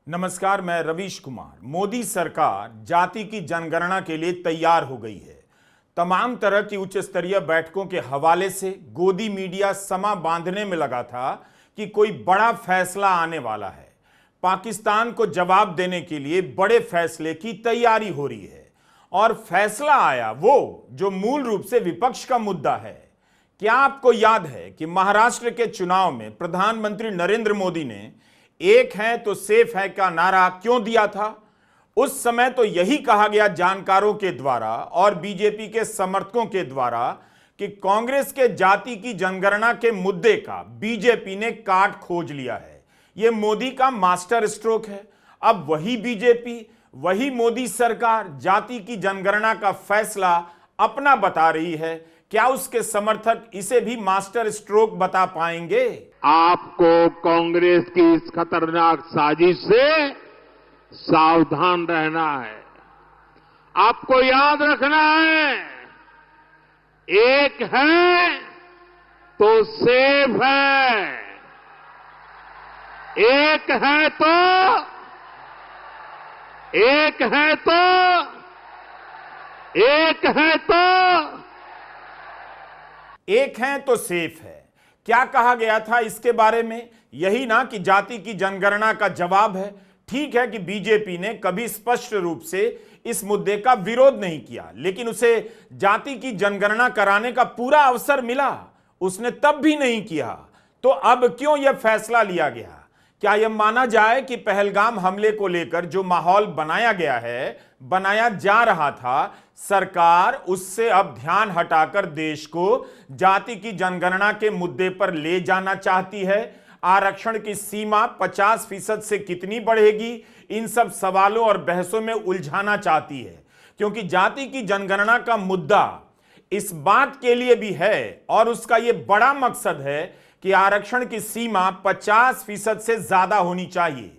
नमस्कार, मैं रवीश कुमार। मोदी सरकार जाति की जनगणना के लिए तैयार हो गई है। तमाम तरह की उच्च स्तरीय बैठकों के हवाले से गोदी मीडिया समा बांधने में लगा था कि कोई बड़ा फैसला आने वाला है। पाकिस्तान को जवाब देने के लिए बड़े फैसले की तैयारी हो रही है और फैसला आया वो जो मूल रूप से विपक्ष का मुद्दा है। क्या आपको याद है कि महाराष्ट्र के चुनाव में प्रधानमंत्री नरेंद्र मोदी ने एक है तो सेफ है का नारा क्यों दिया था? उस समय तो यही कहा गया जानकारों के द्वारा और बीजेपी के समर्थकों के द्वारा कि कांग्रेस के जाति की जनगणना के मुद्दे का बीजेपी ने काट खोज लिया है। यह मोदी का मास्टर स्ट्रोक है। अब वही बीजेपी, वही मोदी सरकार जाति की जनगणना का फैसला अपना बता रही है। क्या उसके समर्थक इसे भी मास्टर स्ट्रोक बता पाएंगे? आपको कांग्रेस की इस खतरनाक साजिश से सावधान रहना है। आपको याद रखना है, एक है तो सेफ है, एक है तो सेफ है। क्या कहा गया था इसके बारे में? यही ना कि जाति की जनगणना का जवाब है। ठीक है कि बीजेपी ने कभी स्पष्ट रूप से इस मुद्दे का विरोध नहीं किया, लेकिन उसे जाति की जनगणना कराने का पूरा अवसर मिला, उसने तब भी नहीं किया। तो अब क्यों यह फैसला लिया गया? क्या यह माना जाए कि पहलगाम हमले को लेकर जो माहौल बनाया जा रहा था, सरकार उससे अब ध्यान हटाकर देश को जाति की जनगणना के मुद्दे पर ले जाना चाहती है? आरक्षण की सीमा 50% से कितनी बढ़ेगी, इन सब सवालों और बहसों में उलझाना चाहती है, क्योंकि जाति की जनगणना का मुद्दा इस बात के लिए भी है और उसका यह बड़ा मकसद है कि आरक्षण की सीमा 50% से ज्यादा होनी चाहिए।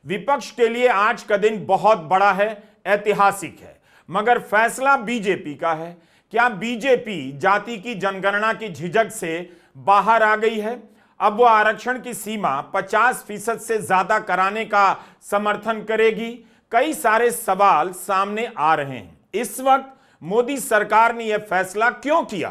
विपक्ष के लिए आज का दिन बहुत बड़ा है, ऐतिहासिक है, मगर फैसला बीजेपी का है। क्या बीजेपी जाति की जनगणना की झिझक से बाहर आ गई है? अब वो आरक्षण की सीमा 50% से ज्यादा कराने का समर्थन करेगी? कई सारे सवाल सामने आ रहे हैं। इस वक्त मोदी सरकार ने यह फैसला क्यों किया?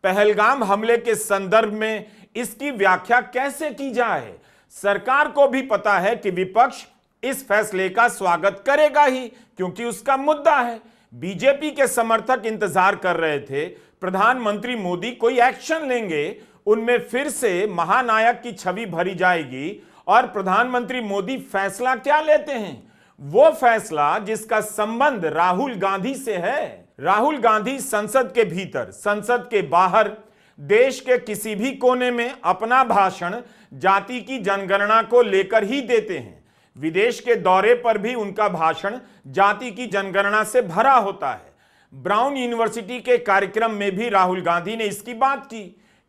पहलगाम हमले के संदर्भ में इसकी व्याख्या कैसे की जाए? सरकार को भी पता है कि विपक्ष इस फैसले का स्वागत करेगा ही, क्योंकि उसका मुद्दा है। बीजेपी के समर्थक इंतजार कर रहे थे प्रधानमंत्री मोदी कोई एक्शन लेंगे, उनमें फिर से महानायक की छवि भरी जाएगी और प्रधानमंत्री मोदी फैसला क्या लेते हैं? वो फैसला जिसका संबंध राहुल गांधी से है। राहुल गांधी संसद के भीतर, संसद के बाहर, देश के किसी भी कोने में अपना भाषण जाति की जनगणना को लेकर ही देते हैं। विदेश के दौरे पर भी उनका भाषण जाति की जनगणना से भरा होता है। ब्राउन यूनिवर्सिटी के कार्यक्रम में भी राहुल गांधी ने इसकी बात की।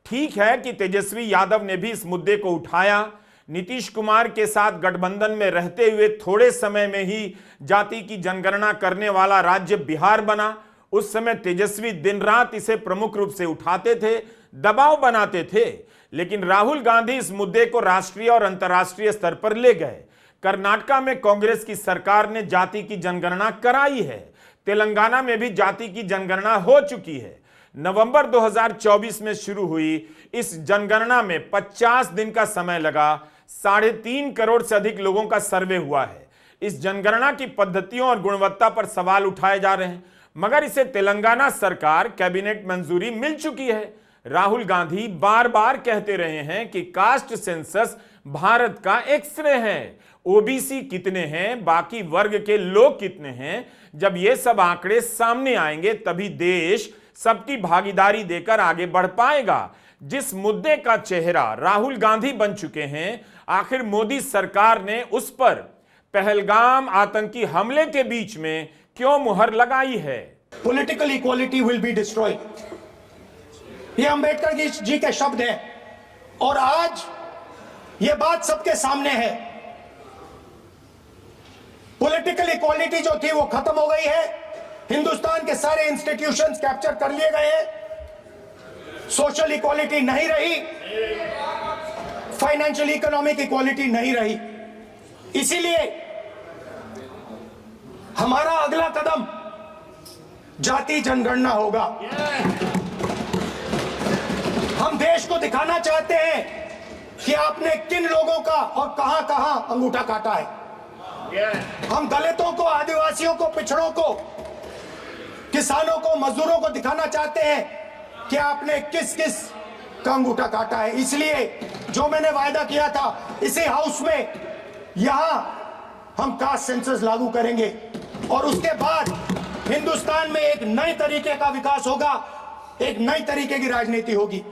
ठीक है कि तेजस्वी यादव ने भी इस मुद्दे को उठाया। नीतीश कुमार के साथ गठबंधन में रहते हुए थोड़े समय में ही जाति की जनगणना करने वाला राज्य बिहार बना। उस समय तेजस्वी दिन रात इसे प्रमुख रूप से उठाते थे, दबाव बनाते थे, लेकिन राहुल गांधी इस मुद्दे को राष्ट्रीय और अंतर्राष्ट्रीय स्तर पर ले गए। कर्नाटका में कांग्रेस की सरकार ने जाति की जनगणना कराई है। तेलंगाना में भी जाति की जनगणना हो चुकी है। नवंबर 2024 में शुरू हुई इस जनगणना में 50 दिन का समय लगा। 3.5 करोड़ से अधिक लोगों का सर्वे हुआ है। इस जनगणना की पद्धतियों और गुणवत्ता पर सवाल उठाए जा रहे हैं, मगर इसे तेलंगाना सरकार कैबिनेट मंजूरी मिल चुकी है। राहुल गांधी बार बार कहते रहे हैं कि कास्ट सेंसस भारत का एक्सरे है। ओबीसी कितने हैं, बाकी वर्ग के लोग कितने हैं, जब ये सब आंकड़े सामने आएंगे तभी देश सबकी भागीदारी देकर आगे बढ़ पाएगा। जिस मुद्दे का चेहरा राहुल गांधी बन चुके हैं, आखिर मोदी सरकार ने उस पर पहलगाम आतंकी हमले के बीच में क्यों मुहर लगाई है? Political equality will be destroyed, ये अंबेडकर जी के शब्द हैं और आज ये बात सबके सामने है। पॉलिटिकल इक्वालिटी जो थी वो खत्म हो गई है। हिंदुस्तान के सारे इंस्टीट्यूशंस कैप्चर कर लिए गए हैं। सोशल इक्वालिटी नहीं रही, फाइनेंशियल इकोनॉमिक इक्वालिटी नहीं रही। इसीलिए हमारा अगला कदम जाति जनगणना होगा। हम देश को दिखाना चाहते हैं कि आपने किन लोगों का और कहां कहां अंगूठा काटा है। हम दलितों को, आदिवासियों को, पिछड़ों को, किसानों को, मजदूरों को दिखाना चाहते हैं कि आपने किस किस का अंगूठा काटा है। इसलिए जो मैंने वायदा किया था, इसी हाउस में यहां हम कास्ट सेंसस लागू करेंगे और उसके बाद हिंदुस्तान में एक नए तरीके का विकास होगा, एक नई तरीके की राजनीति होगी।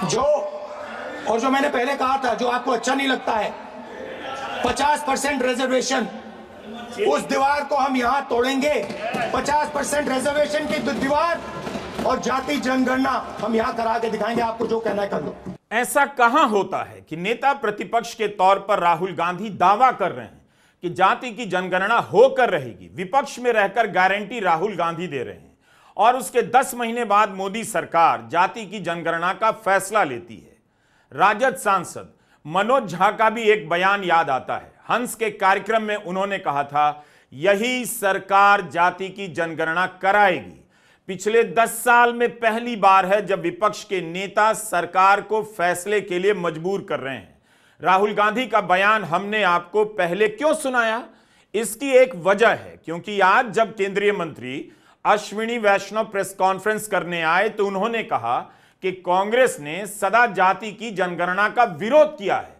जो मैंने पहले कहा था, जो आपको अच्छा नहीं लगता है, 50% रिजर्वेशन, उस दीवार को हम यहां तोड़ेंगे। 50% रिजर्वेशन की दीवार और जाति जनगणना हम यहां करा के दिखाएंगे। आपको जो कहना है कर लो। ऐसा कहां होता है कि नेता प्रतिपक्ष के तौर पर राहुल गांधी दावा कर रहे हैं कि जाति की जनगणना होकर रहेगी, विपक्ष में रहकर गारंटी राहुल गांधी दे रहे हैं, और उसके 10 महीने बाद मोदी सरकार जाति की जनगणना का फैसला लेती है। राजद सांसद मनोज झा का भी एक बयान याद आता है। हंस के कार्यक्रम में उन्होंने कहा था, यही सरकार जाति की जनगणना कराएगी। पिछले 10 साल में पहली बार है जब विपक्ष के नेता सरकार को फैसले के लिए मजबूर कर रहे हैं। राहुल गांधी का बयान हमने आपको पहले क्यों सुनाया? इसकी एक वजह है, क्योंकि आज जब केंद्रीय मंत्री अश्विनी वैष्णव प्रेस कॉन्फ्रेंस करने आए तो उन्होंने कहा कि कांग्रेस ने सदा जाति की जनगणना का विरोध किया है।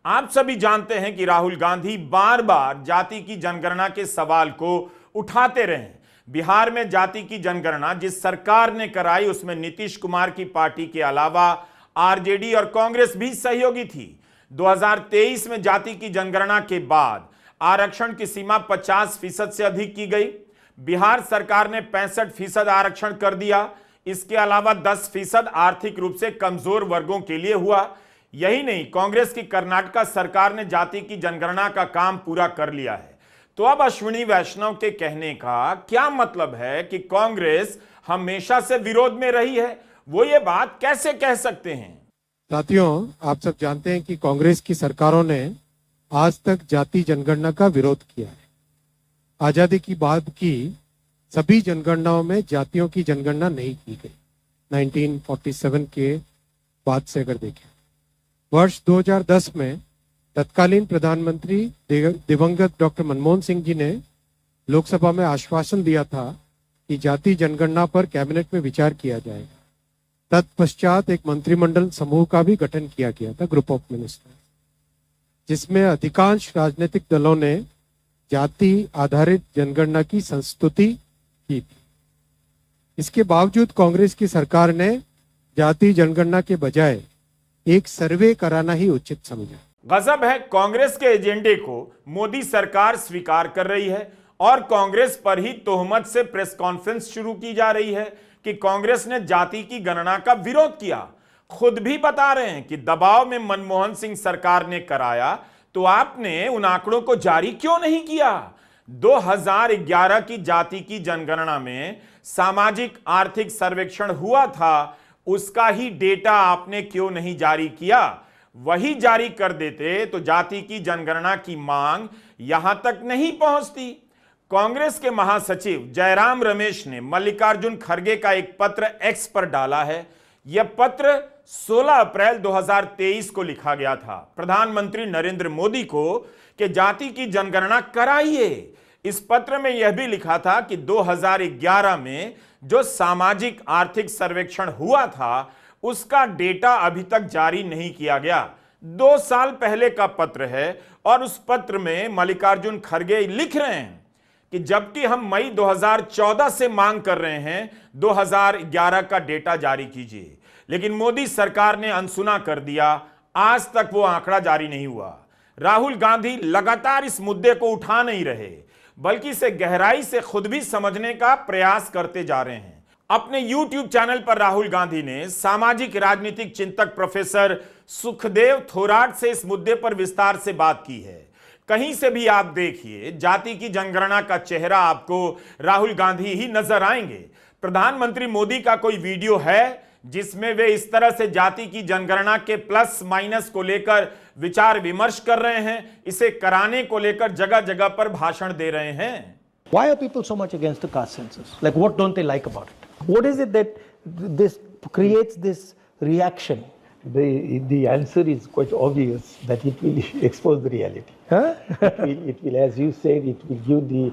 आप सभी जानते हैं कि राहुल गांधी बार बार जाति की जनगणना के सवाल को उठाते रहे। बिहार में जाति की जनगणना जिस सरकार ने कराई उसमें नीतीश कुमार की पार्टी के अलावा आरजेडी और कांग्रेस भी सहयोगी थी। 2023 में जाति की जनगणना के बाद आरक्षण की सीमा 50% से अधिक की गई। बिहार सरकार ने 65% आरक्षण कर दिया। इसके अलावा 10% आर्थिक रूप से कमजोर वर्गों के लिए हुआ। यही नहीं, कांग्रेस की कर्नाटक सरकार ने जाति की जनगणना का काम पूरा कर लिया है। तो अब अश्विनी वैष्णव के कहने का क्या मतलब है कि कांग्रेस हमेशा से विरोध में रही है? वो ये बात कैसे कह सकते हैं? साथियों, आप सब जानते हैं कि कांग्रेस की सरकारों ने आज तक जाति जनगणना का विरोध किया है। आजादी की बाद की सभी जनगणनाओं में जातियों की जनगणना नहीं की गई। 1947 के बाद से अगर देखें, वर्ष 2010 में तत्कालीन प्रधानमंत्री दिवंगत डॉक्टर मनमोहन सिंह जी ने लोकसभा में आश्वासन दिया था कि जाति जनगणना पर कैबिनेट में विचार किया जाएगा। तत्पश्चात एक मंत्रिमंडल समूह का भी गठन किया गया था, ग्रुप ऑफ मिनिस्टर्स, जिसमें अधिकांश राजनीतिक दलों ने जाति आधारित जनगणना की संस्तुति की थी। इसके बावजूद कांग्रेस की सरकार ने जाति जनगणना के बजाय एक सर्वे कराना ही उचित समझा। गजब है, कांग्रेस के एजेंडे को मोदी सरकार स्वीकार कर रही है और कांग्रेस पर ही तोहमत से प्रेस कॉन्फ्रेंस शुरू की जा रही है कि कांग्रेस ने जाति की गणना का विरोध किया। खुद भी बता रहे हैं कि दबाव में मनमोहन सिंह सरकार ने कराया, तो आपने उन आंकड़ों को जारी क्यों नहीं किया? 2011 की जाति की जनगणना में सामाजिक आर्थिक सर्वेक्षण हुआ था, उसका ही डेटा आपने क्यों नहीं जारी किया? वही जारी कर देते तो जाति की जनगणना की मांग यहां तक नहीं पहुंचती। कांग्रेस के महासचिव जयराम रमेश ने मल्लिकार्जुन खड़गे का एक पत्र एक्स पर डाला है। यह पत्र 16 अप्रैल 2023 को लिखा गया था प्रधानमंत्री नरेंद्र मोदी को कि जाति की जनगणना कराइए। इस पत्र में यह भी लिखा था कि 2011 में जो सामाजिक आर्थिक सर्वेक्षण हुआ था उसका डेटा अभी तक जारी नहीं किया गया। 2 साल पहले का पत्र है और उस पत्र में मल्लिकार्जुन खड़गे लिख रहे हैं कि जबकि हम मई 2014 से मांग कर रहे हैं 2011 का डेटा जारी कीजिए, लेकिन मोदी सरकार ने अनसुना कर दिया। आज तक वो आंकड़ा जारी नहीं हुआ। राहुल गांधी लगातार इस मुद्दे को उठा नहीं रहे, बल्कि इसे गहराई से खुद भी समझने का प्रयास करते जा रहे हैं। अपने YouTube चैनल पर राहुल गांधी ने सामाजिक राजनीतिक चिंतक प्रोफेसर सुखदेव थोराट से इस मुद्दे पर विस्तार से बात की है। कहीं से भी आप देखिए, जाति की जनगणना का चेहरा आपको राहुल गांधी ही नजर आएंगे। प्रधानमंत्री मोदी का कोई वीडियो है जिसमें वे इस तरह से जाति की जनगणना के प्लस माइनस को लेकर विचार विमर्श कर रहे हैं, इसे कराने को लेकर जगह जगह पर भाषण दे रहे हैं। Why are people so much against the caste census? Like, what don't they like about it? What is it that this creates this reaction? The answer is quite obvious, that it will expose the reality. Huh? It will, as you said, it will give the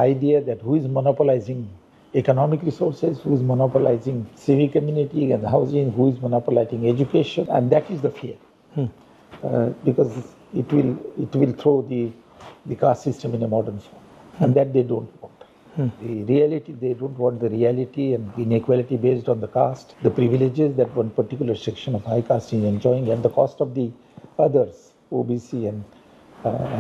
idea that who is monopolizing economic resources, who is monopolizing civic community and housing, who is monopolizing education, and that is the fear. Because it will throw the caste system in a modern form, and that they don't want. The reality, they don't want the reality and inequality based on the caste, the privileges that one particular section of high caste is enjoying, and the cost of the others, OBC and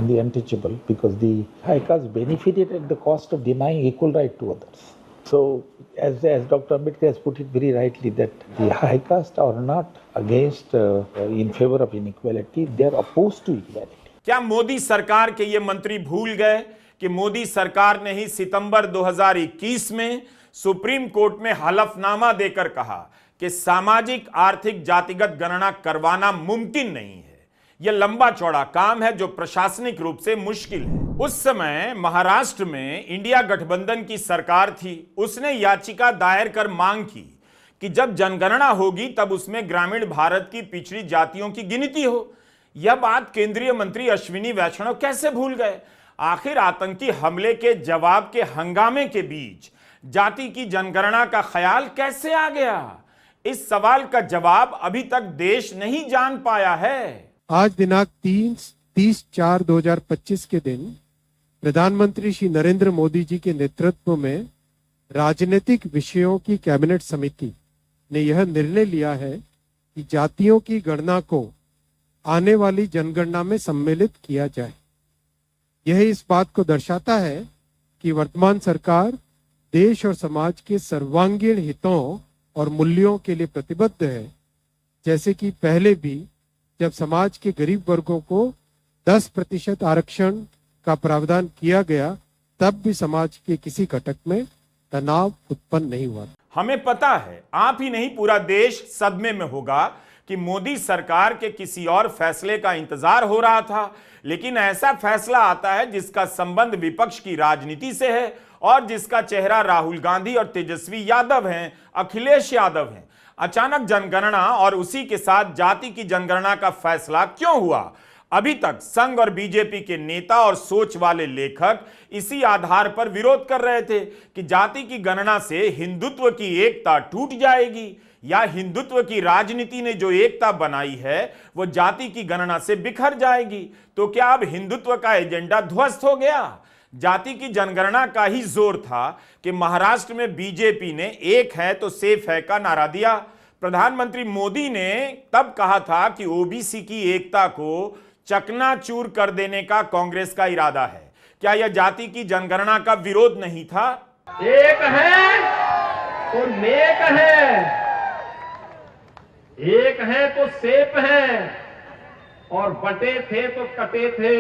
the untouchable, because the high caste benefited at the cost of denying equal right to others. So, as Dr. Ambedkar has put it very rightly, that the high caste are not against, in favor of inequality, they are opposed to equality. क्या मोदी सरकार के ये मंत्री भूल गए कि मोदी सरकार ने ही सितंबर 2021 में सुप्रीम कोर्ट में हलफनामा देकर कहा कि सामाजिक आर्थिक जातिगत गणना करवाना मुमकिन नहीं है। यह लंबा चौड़ा काम है जो प्रशासनिक रूप से मुश्किल है। उस समय महाराष्ट्र में इंडिया गठबंधन की सरकार थी। उसने याचिका दायर कर मांग की कि जब जनगणना होगी तब उसमें ग्रामीण भारत की पिछड़ी जातियों की गिनती हो। यह बात केंद्रीय मंत्री अश्विनी वैष्णव कैसे भूल गए? आखिर आतंकी हमले के जवाब के हंगामे के बीच जाति की जनगणना का ख्याल कैसे आ गया? इस सवाल का जवाब अभी तक देश नहीं जान पाया है। आज दिनांक 30/4/2025 के दिन प्रधानमंत्री श्री नरेंद्र मोदी जी के नेतृत्व में राजनीतिक विषयों की कैबिनेट समिति ने यह निर्णय लिया है कि जातियों की गणना को आने वाली जनगणना में सम्मिलित किया जाए। यह इस बात को दर्शाता है कि वर्तमान सरकार देश और समाज के सर्वांगीण हितों और मूल्यों के लिए प्रतिबद्ध है। जैसे कि पहले भी जब समाज के गरीब वर्गों को 10% आरक्षण का प्रावधान किया गया, तब भी समाज के किसी घटक में तनाव उत्पन्न नहीं हुआ। हमें पता है आप ही नहीं पूरा देश सदमे में होगा कि मोदी सरकार के किसी और फैसले का इंतजार हो रहा था, लेकिन ऐसा फैसला आता है जिसका संबंध विपक्ष की राजनीति से है और जिसका चेहरा राहुल गांधी और तेजस्वी यादव हैं, अखिलेश यादव हैं। अचानक जनगणना और उसी के साथ जाति की जनगणना का फैसला क्यों हुआ? अभी तक संघ और बीजेपी के नेता और सोच वाले लेखक इसी आधार पर विरोध कर रहे थे कि जाति की गणना से हिंदुत्व की एकता टूट जाएगी या हिंदुत्व की राजनीति ने जो एकता बनाई है वो जाति की गणना से बिखर जाएगी। तो क्या अब हिंदुत्व का एजेंडा ध्वस्त हो गया? जाति की जनगणना का ही जोर था कि महाराष्ट्र में बीजेपी ने एक है तो सेफ है का नारा दिया। प्रधानमंत्री मोदी ने तब कहा था कि ओबीसी की एकता को चकनाचूर कर देने का कांग्रेस का इरादा है। क्या यह जाति की जनगणना का विरोध नहीं था? एक है तो नेक है, एक है तो सेफ है, और बटे थे तो कटे थे।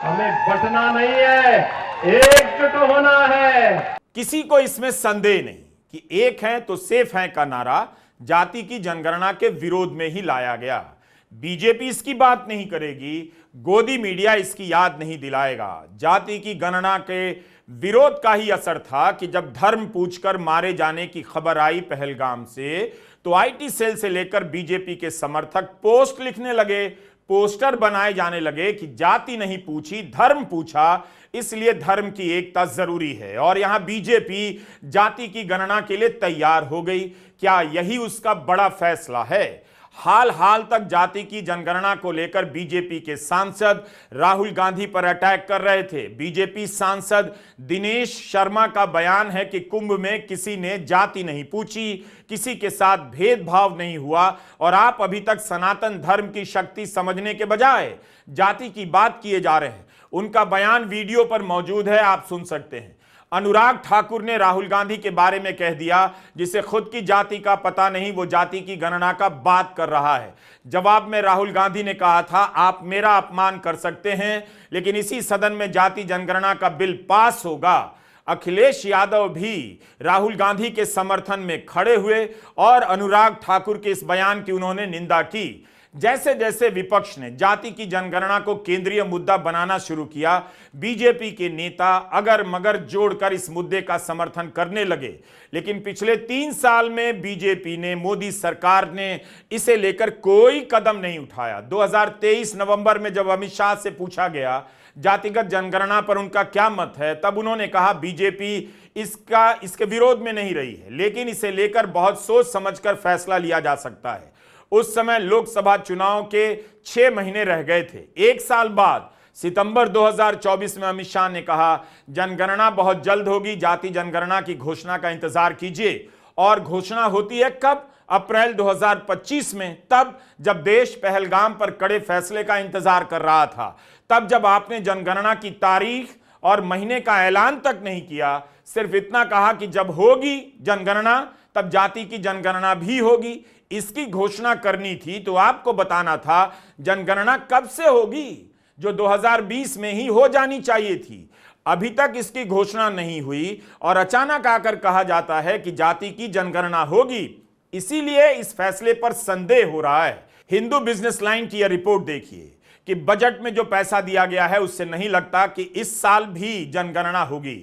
हमें बटना नहीं है, एकजुट होना है। किसी को इसमें संदेह नहीं कि एक है तो सेफ है का नारा जाति की जनगणना के विरोध में ही लाया गया। बीजेपी इसकी बात नहीं करेगी, गोदी मीडिया इसकी याद नहीं दिलाएगा। जाति की गणना के विरोध का ही असर था कि जब धर्म पूछकर मारे जाने की खबर आई पहलगाम से, तो आईटी सेल से लेकर बीजेपी के समर्थक पोस्ट लिखने लगे, पोस्टर बनाए जाने लगे कि जाति नहीं पूछी, धर्म पूछा, इसलिए धर्म की एकता जरूरी है। और यहां बीजेपी जाति की गणना के लिए तैयार हो गई। क्या यही उसका बड़ा फैसला है? हाल तक जाति की जनगणना को लेकर बीजेपी के सांसद राहुल गांधी पर अटैक कर रहे थे। बीजेपी सांसद दिनेश शर्मा का बयान है कि कुंभ में किसी ने जाति नहीं पूछी, किसी के साथ भेदभाव नहीं हुआ और आप अभी तक सनातन धर्म की शक्ति समझने के बजाय जाति की बात किए जा रहे हैं। उनका बयान वीडियो पर मौजूद है, आप सुन सकते हैं। अनुराग ठाकुर ने राहुल गांधी के बारे में कह दिया, जिसे खुद की जाति का पता नहीं वो जाति की गणना का बात कर रहा है। जवाब में राहुल गांधी ने कहा था, आप मेरा अपमान कर सकते हैं लेकिन इसी सदन में जाति जनगणना का बिल पास होगा। अखिलेश यादव भी राहुल गांधी के समर्थन में खड़े हुए और अनुराग ठाकुर के इस बयान की उन्होंने निंदा की। जैसे जैसे विपक्ष ने जाति की जनगणना को केंद्रीय मुद्दा बनाना शुरू किया, बीजेपी के नेता अगर मगर जोड़कर इस मुद्दे का समर्थन करने लगे। लेकिन पिछले 3 साल में बीजेपी ने, मोदी सरकार ने इसे लेकर कोई कदम नहीं उठाया। 2023 नवंबर में जब अमित शाह से पूछा गया जातिगत जनगणना पर उनका क्या मत है, तब उन्होंने कहा बीजेपी इसके विरोध में नहीं रही है, लेकिन इसे लेकर बहुत सोच समझकर फैसला लिया जा सकता है। उस समय लोकसभा चुनाव के 6 महीने रह गए थे। 1 साल बाद सितंबर 2024 में अमित शाह ने कहा जनगणना बहुत जल्द होगी, जाति जनगणना की घोषणा का इंतजार कीजिए। और घोषणा होती है कब? अप्रैल 2025 में, तब जब देश पहलगाम पर कड़े फैसले का इंतजार कर रहा था। तब जब आपने जनगणना की तारीख और महीने का ऐलान तक नहीं किया, सिर्फ इतना कहा कि जब होगी जनगणना तब जाति की जनगणना भी होगी। इसकी घोषणा करनी थी तो आपको बताना था जनगणना कब से होगी, जो 2020 में ही हो जानी चाहिए थी। अभी तक इसकी घोषणा नहीं हुई और अचानक आकर कहा जाता है कि जाति की जनगणना होगी। इसीलिए इस फैसले पर संदेह हो रहा है। हिंदू बिजनेस लाइन की यह रिपोर्ट देखिए कि बजट में जो पैसा दिया गया है उससे नहीं लगता कि इस साल भी जनगणना होगी।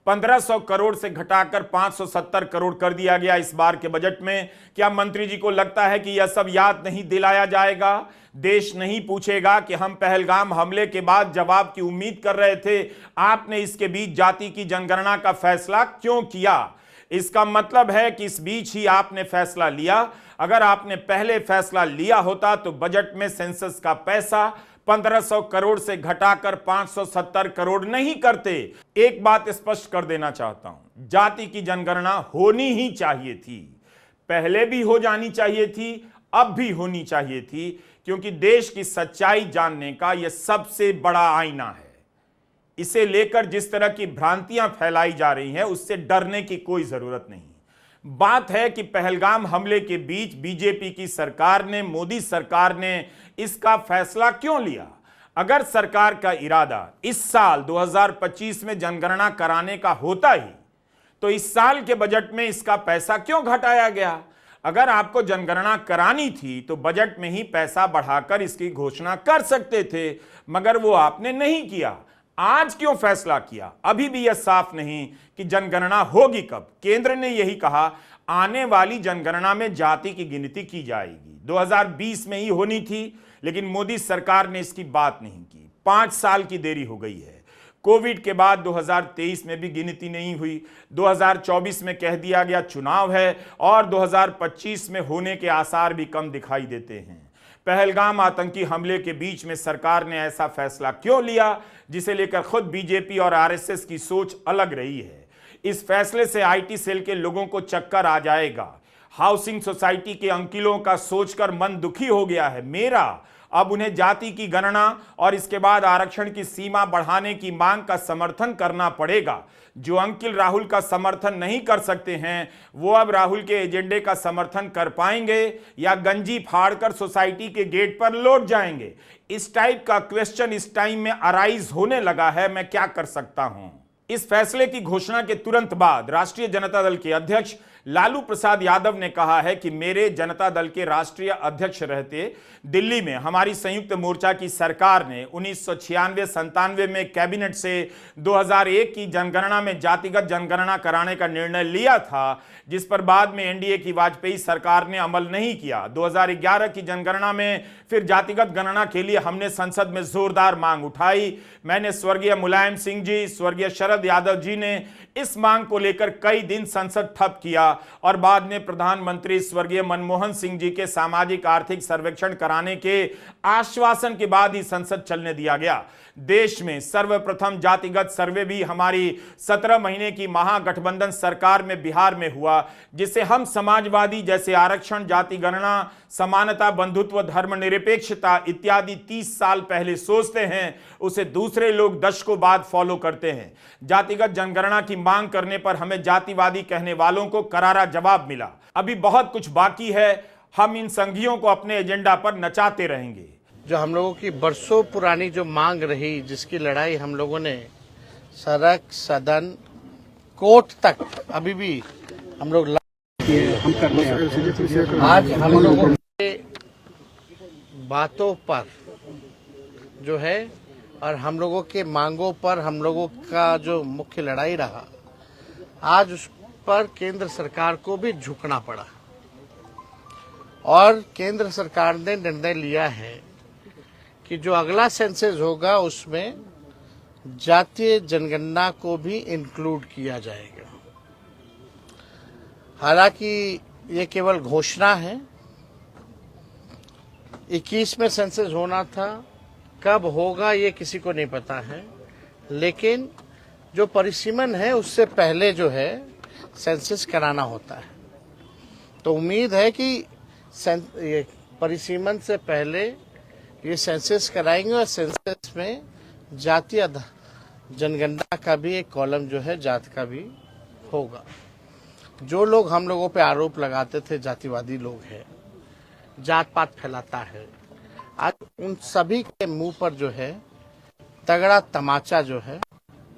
1500 करोड़ से घटाकर 570 करोड़ कर दिया गया इस बार के बजट में। क्या मंत्री जी को लगता है कि यह सब याद नहीं दिलाया जाएगा? देश नहीं पूछेगा कि हम पहलगाम हमले के बाद जवाब की उम्मीद कर रहे थे, आपने इसके बीच जाति की जनगणना का फैसला क्यों किया? इसका मतलब है कि इस बीच ही आपने फैसला लिया। अगर आपने पहले फैसला लिया होता तो बजट में सेंसस का पैसा 1500 करोड़ से घटाकर 570 करोड़ नहीं करते। एक बात स्पष्ट कर देना चाहता हूं, जाति की जनगणना होनी ही चाहिए थी, पहले भी हो जानी चाहिए थी, अब भी होनी चाहिए थी, क्योंकि देश की सच्चाई जानने का यह सबसे बड़ा आईना है। इसे लेकर जिस तरह की भ्रांतियां फैलाई जा रही हैं, उससे डरने की कोई जरूरत नहीं। बात है कि पहलगाम हमले के बीच बीजेपी की सरकार ने, मोदी सरकार ने इसका फैसला क्यों लिया? अगर सरकार का इरादा इस साल 2025 में जनगणना कराने का होता ही, तो इस साल के बजट में इसका पैसा क्यों घटाया गया? अगर आपको जनगणना करानी थी तो बजट में ही पैसा बढ़ाकर इसकी घोषणा कर सकते थे, मगर वो आपने नहीं किया। आज क्यों फैसला किया? अभी भी यह साफ नहीं कि जनगणना होगी कब। केंद्र ने यही कहा आने वाली जनगणना में जाति की गिनती की जाएगी, 2020 में ही होनी थी, लेकिन मोदी सरकार ने इसकी बात नहीं की। 5 साल की देरी हो गई है। कोविड के बाद 2023 में भी गिनती नहीं हुई, 2024 में कह दिया गया चुनाव है और 2025 में होने के आसार भी कम दिखाई देते हैं। पहलगाम आतंकी हमले के बीच में सरकार ने ऐसा फैसला क्यों लिया, जिसे लेकर खुद बीजेपी और आरएसएस की सोच अलग रही है। इस फैसले से आईटी सेल के लोगों को चक्कर आ जाएगा। हाउसिंग सोसाइटी के अंकिलों का सोचकर मन दुखी हो गया है मेरा। अब उन्हें जाति की गणना और इसके बाद आरक्षण की सीमा बढ़ाने की मांग का समर्थन करना पड़ेगा। जो अंकिल राहुल का समर्थन नहीं कर सकते हैं, वो अब राहुल के एजेंडे का समर्थन कर पाएंगे या गंजी फाड़कर सोसाइटी के गेट पर लौट जाएंगे? इस टाइप का क्वेश्चन इस टाइम में अराइज होने लगा है। मैं क्या कर सकता हूं? इस फैसले की घोषणा के तुरंत बाद राष्ट्रीय जनता दल के अध्यक्ष लालू प्रसाद यादव ने कहा है कि मेरे जनता दल के राष्ट्रीय अध्यक्ष रहते दिल्ली में हमारी संयुक्त मोर्चा की सरकार ने 1996-97 में कैबिनेट से 2001 की जनगणना में जातिगत जनगणना कराने का निर्णय लिया था, जिस पर बाद में एनडीए की वाजपेयी सरकार ने अमल नहीं किया। 2011 की जनगणना में फिर जातिगत गणना के लिए हमने संसद में जोरदार मांग उठाई। मैंने स्वर्गीय मुलायम सिंह जी, स्वर्गीय शरद यादव जी ने इस मांग को लेकर कई दिन संसद ठप किया और बाद में प्रधानमंत्री स्वर्गीय मनमोहन सिंह जी के सामाजिक आर्थिक सर्वेक्षण कराने के आश्वासन के बाद ही संसद चलने दिया गया। देश में सर्वप्रथम जातिगत सर्वे भी हमारी 17 महीने की महागठबंधन सरकार में बिहार में हुआ, जिसे हम समाजवादी जैसे आरक्षण, जाति गणना, समानता, बंधुत्व, धर्मनिरपेक्षता इत्यादि 30 साल पहले सोचते हैं, उसे दूसरे लोग दशकों बाद फॉलो करते हैं। जातिगत जनगणना की मांग करने पर हमें जातिवादी कहने वालों को करारा जवाब मिला। अभी बहुत कुछ बाकी है, हम इन संघियों को अपने एजेंडा पर नचाते रहेंगे। जो हम लोगों की बरसों पुरानी जो मांग रही, जिसकी लड़ाई हम लोगों ने सड़क, सदन कोर्ट तक अभी भी हम लोग आज हम लोगों के बातों पर जो है और हम लोगों के मांगों पर हम लोगों का जो मुख्य लड़ाई रहा, आज उस पर केंद्र सरकार को भी झुकना पड़ा और केंद्र सरकार ने निर्णय लिया है कि जो अगला सेंसस होगा उसमें जातीय जनगणना को भी इंक्लूड किया जाएगा। हालांकि ये केवल घोषणा है, 21 में सेंसस होना था, कब होगा ये किसी को नहीं पता है, लेकिन जो परिसीमन है उससे पहले जो है सेंसस कराना होता है। तो उम्मीद है कि ये परिसीमन से पहले ये सेंसस कराएंगे और सेंसस में जातीय जनगणना का भी एक कॉलम जो है जात का भी होगा। जो लोग हम लोगों पे आरोप लगाते थे जातिवादी लोग हैं, जात पात फैलाता है, आज उन सभी के मुंह पर जो है तगड़ा तमाचा जो है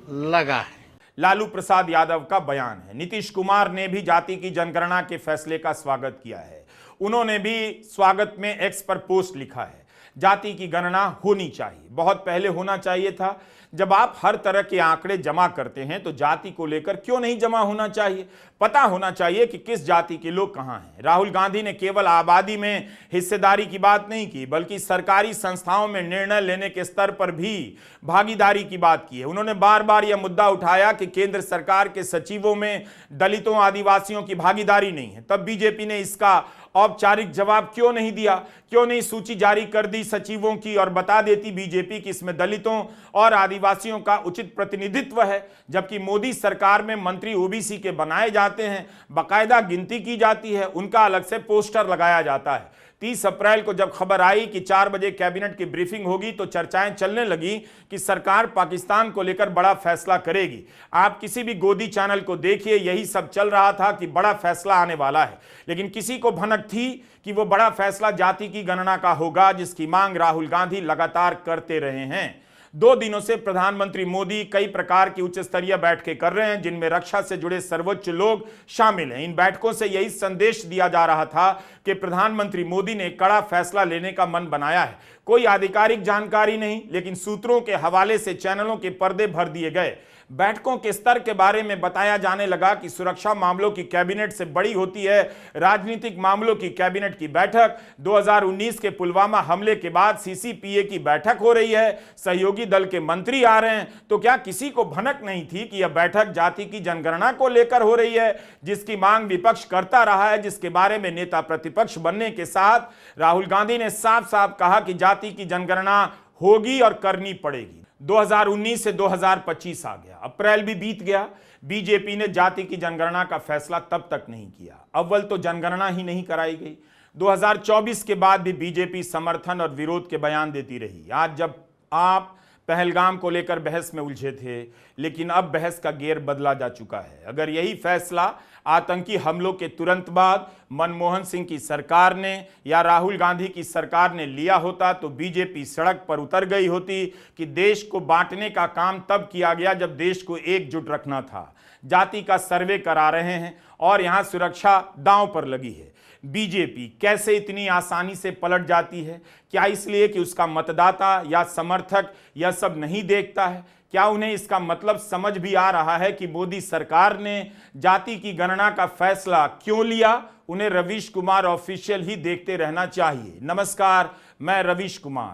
लगा है। लालू प्रसाद यादव का बयान है। नीतीश कुमार ने भी जाति की जनगणना के फैसले का स्वागत किया है। उन्होंने भी स्वागत में एक्स पर पोस्ट लिखा है, जाति की गणना होनी चाहिए, बहुत पहले होना चाहिए था। जब आप हर तरह के आंकड़े जमा करते हैं तो जाति को लेकर क्यों नहीं जमा होना चाहिए? पता होना चाहिए कि किस जाति के लोग कहां हैं। राहुल गांधी ने केवल आबादी में हिस्सेदारी की बात नहीं की, बल्कि सरकारी संस्थाओं में निर्णय लेने के स्तर पर भी भागीदारी की बात की है। उन्होंने बार बार यह मुद्दा उठाया कि केंद्र सरकार के सचिवों में दलितों, आदिवासियों की भागीदारी नहीं है। तब बीजेपी ने इसका औपचारिक जवाब क्यों नहीं दिया? क्यों नहीं सूची जारी कर दी सचिवों की और बता देती बीजेपी कि इसमें दलितों और आदिवासियों का उचित प्रतिनिधित्व है? जबकि मोदी सरकार में मंत्री ओबीसी के बनाए जाते हैं, बाकायदा गिनती की जाती है, उनका अलग से पोस्टर लगाया जाता है। 30 अप्रैल को जब खबर आई कि 4 बजे कैबिनेट की ब्रीफिंग होगी तो चर्चाएं चलने लगी कि सरकार पाकिस्तान को लेकर बड़ा फैसला करेगी। आप किसी भी गोदी चैनल को देखिए, यही सब चल रहा था कि बड़ा फैसला आने वाला है। लेकिन किसी को भनक थी कि वो बड़ा फैसला जाति की गणना का होगा, जिसकी मांग राहुल गांधी लगातार करते रहे हैं। 2 दिनों से प्रधानमंत्री मोदी कई प्रकार की उच्च स्तरीय बैठकें कर रहे हैं, जिनमें रक्षा से जुड़े सर्वोच्च लोग शामिल हैं। इन बैठकों से यही संदेश दिया जा रहा था कि प्रधानमंत्री मोदी ने कड़ा फैसला लेने का मन बनाया है। कोई आधिकारिक जानकारी नहीं, लेकिन सूत्रों के हवाले से चैनलों के पर्दे भर दिए गए। बैठकों के स्तर के बारे में बताया जाने लगा कि सुरक्षा मामलों की कैबिनेट से बड़ी होती है राजनीतिक मामलों की कैबिनेट की बैठक। 2019 के पुलवामा हमले के बाद सीसीपीए की बैठक हो रही है, सहयोगी दल के मंत्री आ रहे हैं, तो क्या किसी को भनक नहीं थी कि यह बैठक जाति की जनगणना को लेकर हो रही है, जिसकी मांग विपक्ष करता रहा है, जिसके बारे में नेता प्रतिपक्ष बनने के साथ राहुल गांधी ने साफ साफ कहा कि जाति की जनगणना होगी और करनी पड़ेगी। 2019 से 2025 आ गया, अप्रैल भी बीत गया, बीजेपी ने जाति की जनगणना का फैसला तब तक नहीं किया। अव्वल तो जनगणना ही नहीं कराई गई। 2024 के बाद भी बीजेपी समर्थन और विरोध के बयान देती रही। आज जब आप पहलगाम को लेकर बहस में उलझे थे, लेकिन अब बहस का गेर बदला जा चुका है। अगर यही फैसला आतंकी हमलों के तुरंत बाद मनमोहन सिंह की सरकार ने या राहुल गांधी की सरकार ने लिया होता तो बीजेपी सड़क पर उतर गई होती कि देश को बांटने का काम तब किया गया जब देश को एकजुट रखना था। जाति का सर्वे करा रहे हैं और यहां सुरक्षा दांव पर लगी है। बीजेपी कैसे इतनी आसानी से पलट जाती है? क्या इसलिए कि उसका मतदाता या समर्थक यह सब नहीं देखता है? क्या उन्हें इसका मतलब समझ भी आ रहा है कि मोदी सरकार ने जाति की गणना का फैसला क्यों लिया? उन्हें रवीश कुमार ऑफिशियल ही देखते रहना चाहिए। नमस्कार, मैं रवीश कुमार।